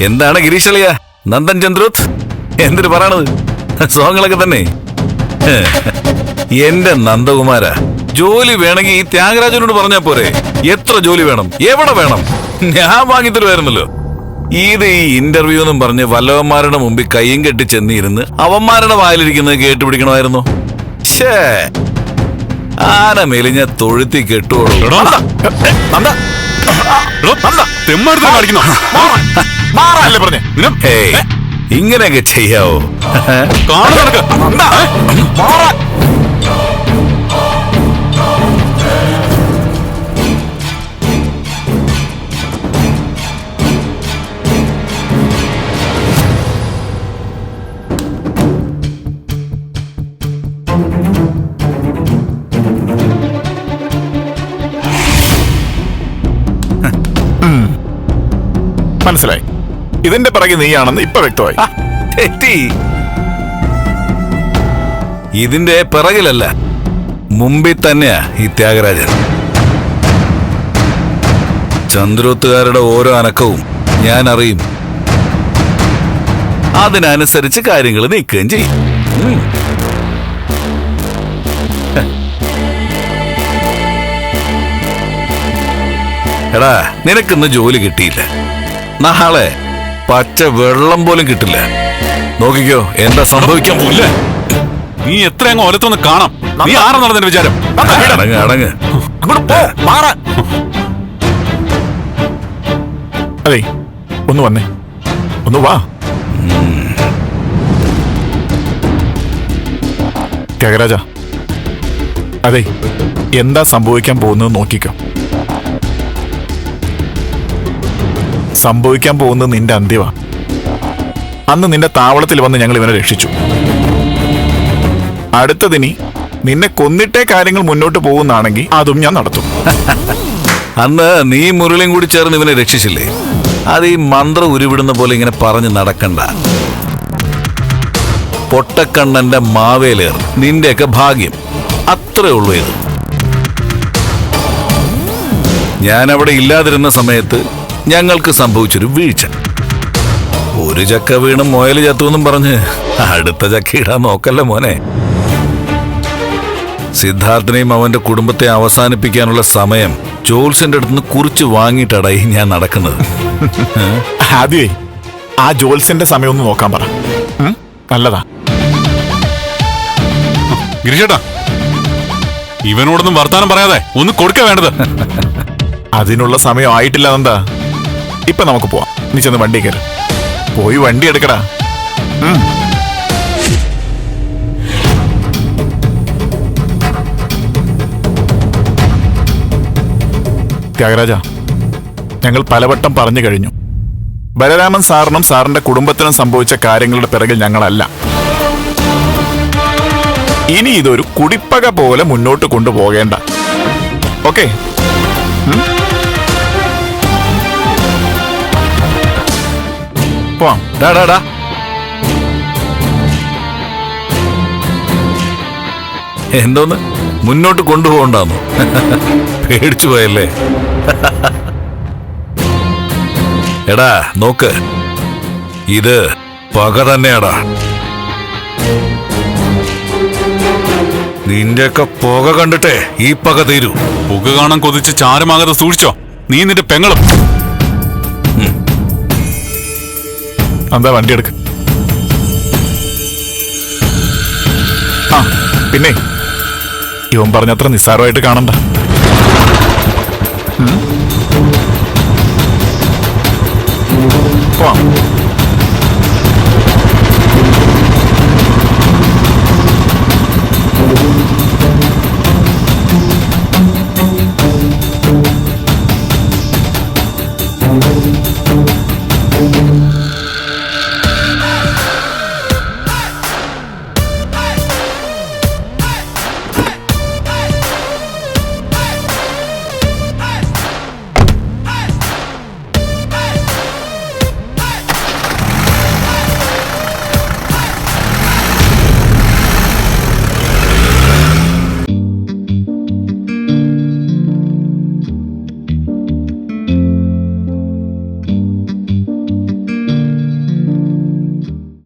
എന്താണ് ഗിരീഷളിയ നന്ദൻ ചന്ദ്രൂത്ത് എന്തിനു പറയണത്? സോങ്ങളൊക്കെ തന്നെ. എന്റെ നന്ദകുമാര, ജോലി വേണമെങ്കിൽ ഈ ത്യാഗരാജനോട് പറഞ്ഞാ പോരെ. എത്ര ജോലി വേണം, എവിടെ വേണം, ഞാൻ വാങ്ങിത്തരുമായിരുന്നല്ലോ. ഇത് ഈ ഇന്റർവ്യൂ എന്നും പറഞ്ഞ് വല്ലവന്മാരുടെ മുമ്പിൽ കയ്യും കെട്ടി ചെന്നിരുന്ന് അവന്മാരുടെ വായിലിരിക്കുന്നത് കേട്ടുപിടിക്കണമായിരുന്നു. ഷേ, ആന മെലിഞ്ഞ തൊഴുത്തി കെട്ടുകൊള്ളു. ഇങ്ങനെയൊക്കെ ചെയ്യാവോ? മനസ്സിലായി. ഇതിന്റെ പിറകെ നീയാണെന്ന് ഇപ്പൊ വ്യക്തമായി. തെറ്റി. ഇതിന്റെ പിറകിലല്ല, മുമ്പിൽ തന്നെയാ ഈ ത്യാഗരാജൻ. ചന്ദ്രോത്തുകാരുടെ ഓരോ അനക്കവും ഞാൻ അറിയും. അതിനനുസരിച്ച് കാര്യങ്ങൾ നീക്കുകയും ചെയ്യും. എടാ, നിനക്കിന്ന് ജോലി കിട്ടിയില്ല, നാളെ പച്ച വെള്ളം പോലും കിട്ടില്ല. നോക്കിക്കോ എന്താ സംഭവിക്കാൻ പോയില്ല. നീ എത്ര അങ്ങ് ഓലത്തൊന്ന് കാണാം. നീ ആരെന്നുള്ളതിന്റെ വിചാരം? അടങ്ങ്. അതെ, ഒന്ന് വന്നേ, ഒന്ന് വാ. ത്യാഗരാജ, അതെ, എന്താ സംഭവിക്കാൻ പോകുന്നത് നോക്കിക്കോ. സംഭവിക്കാൻ പോകുന്നത് നിന്റെ അന്ത്യമാ. അന്ന് നിന്റെ താവളത്തിൽ വന്ന് ഞങ്ങൾ ഇവനെ രക്ഷിച്ചു. അടുത്തതിനി നിന്നെ കൊന്നിട്ടേ കാര്യങ്ങൾ മുന്നോട്ട് പോകുന്നാണെങ്കിൽ അതും ഞാൻ നടത്തും. അന്ന് നീ മുരളിയും കൂടി ചേർന്ന് ഇവനെ രക്ഷിച്ചില്ലേ? അത് ഈ മന്ത്രം ഉരുവിടുന്ന പോലെ ഇങ്ങനെ പറഞ്ഞ് നടക്കണ്ട. പൊട്ടക്കണ്ണന്റെ മാവേലേർ നിന്റെയൊക്കെ ഭാഗ്യം, അത്രേ ഉള്ളൂ. ഇത് ഞാനവിടെ ഇല്ലാതിരുന്ന സമയത്ത് ഞങ്ങൾക്ക് സംഭവിച്ചൊരു വീഴ്ച. ഒരു ചക്ക വീണ് മുയല് ചത്തുവെന്നും പറഞ്ഞ് അടുത്ത ചക്ക ഇടാൻ നോക്കല്ല മോനെ. സിദ്ധാർത്ഥനെയും അവന്റെ കുടുംബത്തെ അവസാനിപ്പിക്കാനുള്ള സമയം ജോൽസിന്റെ അടുത്തുനിന്ന് കുറിച്ച് വാങ്ങിയിട്ടാടായി ഞാൻ നടക്കുന്നത്. ആദ്യമേ ആ ജോൽസിന്റെ സമയം ഒന്ന് നോക്കാൻ പറ. നല്ലതാ. ഗിരിശേട്ടാ, ഇവനോടൊന്നും വർത്താനം പറയാതെ ഒന്ന് കൊടുക്ക വേണ്ടത്. അതിനുള്ള സമയം ആയിട്ടില്ല. എന്താ ഇപ്പൊ നമുക്ക് പോവാം. നീ ചെന്ന് വണ്ടി കയറി പോയി വണ്ടി എടുക്കടാ. ത്യാഗരാജ, ഞങ്ങൾ പലവട്ടം പറഞ്ഞു കഴിഞ്ഞു. ബലരാമൻ സാറിനും സാറിന്റെ കുടുംബത്തിനും സംഭവിച്ച കാര്യങ്ങളുടെ പിറകിൽ ഞങ്ങളല്ല. ഇനി ഇതൊരു കുടിപ്പക പോലെ മുന്നോട്ട് കൊണ്ടുപോകേണ്ട. ഓക്കെ? പോവാം. എന്തോന്ന് മുന്നോട്ട് കൊണ്ടുപോകണ്ടാന്നു പേടിച്ചു പോയല്ലേ? എടാ നോക്ക്, ഇത് പക തന്നെയാടാ. നിന്റെയൊക്കെ പുക കണ്ടിട്ടേ ഈ പക തീരൂ. പുക കാണാൻ കൊതിച്ച് ചാരമാകാതെ സൂക്ഷിച്ചോ, നീ നിന്റെ പെങ്ങളും. എന്താ വണ്ടി എടുക്ക. ആ പിന്നെ ഇവൻ പറഞ്ഞത്ര നിസ്സാരമായിട്ട് കാണണ്ട.